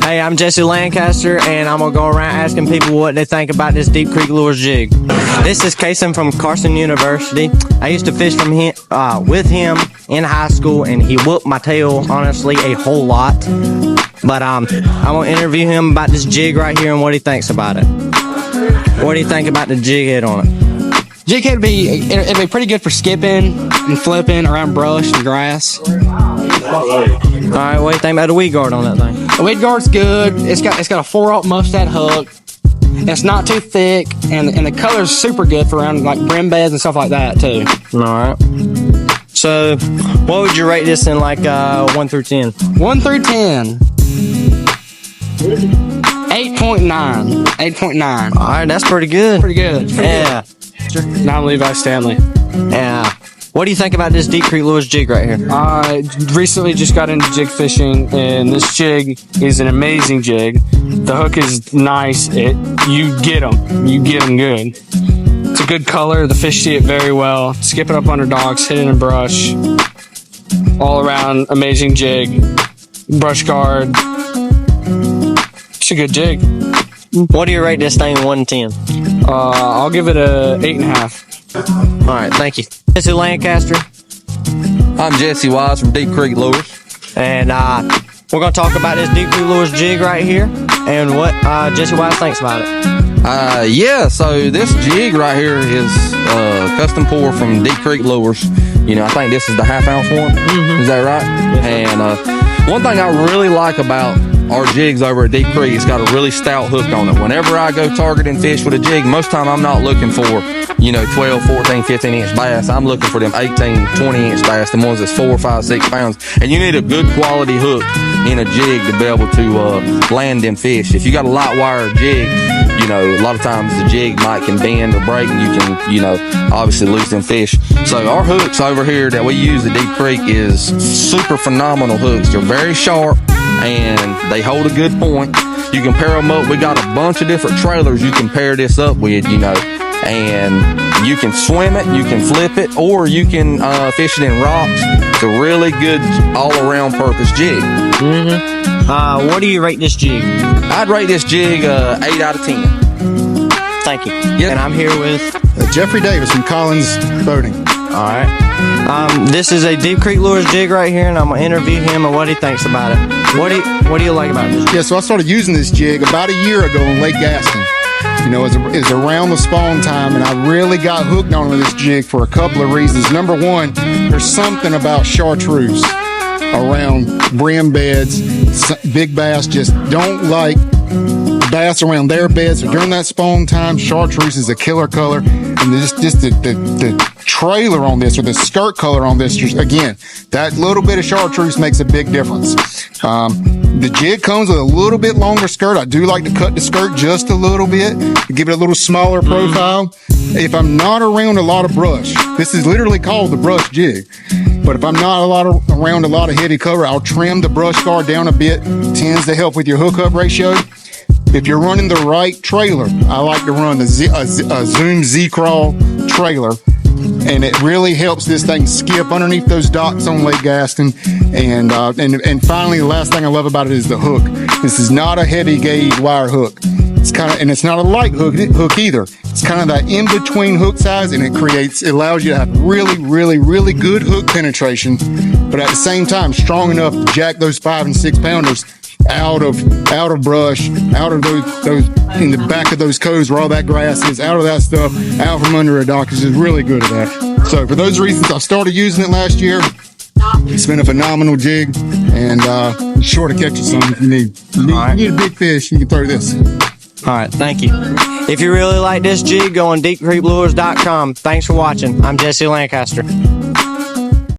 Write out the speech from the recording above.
Hey, I'm Jesse Lancaster, and I'm gonna go around asking people what they think about this Deep Creek Lures jig. This is Kason from Carson University. I used to fish from him, with him in high school, and he whooped my tail, honestly, a whole lot. But I'm gonna interview him about this jig right here and what he thinks about it. What do you think about the jig head on it? Jig head it'd be pretty good for skipping and flipping around brush and grass. Alright, what do you think about the weed guard on that thing? The weed guard's good. It's got a 4/0 Mustad hook. It's not too thick, and the color's super good for around like brim beds and stuff like that too. Alright. So, what would you rate this in like 1 through 10? 1 through 10. 8.9. 8.9. Alright, that's pretty good. Pretty good. Yeah. Now I'm Levi Stanley. Yeah. What do you think about this Deep Creek Lures jig right here? I recently just got into jig fishing, and this jig is an amazing jig. The hook is nice. You get them good. It's a good color. The fish see it very well. Skip it up under docks, hit it in brush. All around amazing jig. Brush guard. It's a good jig. What do you rate this thing 1 to 10? I'll give it a 8.5. Alright, thank you. Jesse Lancaster. I'm Jesse Wise from Deep Creek Lures. And we're going to talk about this Deep Creek Lures jig right here and what Jesse Wise thinks about it. Yeah, so this jig right here is custom pour from Deep Creek Lures. You know, I think this is the half-ounce one. Mm-hmm. Is that right? Yes, and one thing I really like about our jigs over at Deep Creek, it's got a really stout hook on it. Whenever I go targeting fish with a jig, most time I'm not looking for, 12, 14, 15-inch bass. I'm looking for them 18, 20-inch bass, the ones that's 4, 5, 6 pounds. And you need a good quality hook in a jig to be able to land them fish. If you got a light wire jig, a lot of times the jig can bend or break, and you can, obviously lose them fish. So our hooks over here that we use at Deep Creek is super phenomenal hooks. They're very sharp, and they hold a good point. You can pair them up. We got a bunch of different trailers you can pair this up with, and you can swim it, you can flip it, or you can fish it in rocks. It's a really good all-around purpose jig. Mm-hmm. What do you rate this jig? I'd rate this jig 8 out of 10. Thank you. Yep. And I'm here with Jeffrey Davis from Collins Boating. All right. This is a Deep Creek Lures jig right here, and I'm gonna interview him and what he thinks about it. What do you like about this? Yeah, so I started using this jig about a year ago on Lake Gaston. It's around the spawn time, and I really got hooked on this jig for a couple of reasons. Number one, there's something about chartreuse around brim beds. Big bass just don't like bass around their beds. So during that spawn time, chartreuse is a killer color, and just the trailer on this, or the skirt color on this, just again, that little bit of chartreuse makes a big difference. The jig comes with a little bit longer skirt. I do like to cut the skirt just a little bit to give it a little smaller profile. If I'm not around a lot of brush, this is literally called the brush jig. But if I'm not around a lot of heavy cover, I'll trim the brush guard down a bit. Tends to help with your hookup ratio. If you're running the right trailer, I like to run a Zoom Z-Crawl trailer, and it really helps this thing skip underneath those docks on Lake Gaston. And finally, the last thing I love about it is the hook. This is not a heavy gauge wire hook. It's not a light hook either. It's kind of that in-between hook size, and it allows you to have really, really, really good hook penetration, but at the same time, strong enough to jack those 5 and 6 pounders out of brush, out of those in the back of those coves where all that grass is, out of that stuff, out from under a dock. Is just really good at that. So for those reasons, I started using it last year. It's been a phenomenal jig, and sure to catch you some if you need. You need a big fish, you can throw this. All right, thank you. If you really like this jig, go on deepcreeklures.com. Thanks for watching. I'm Jesse Lancaster.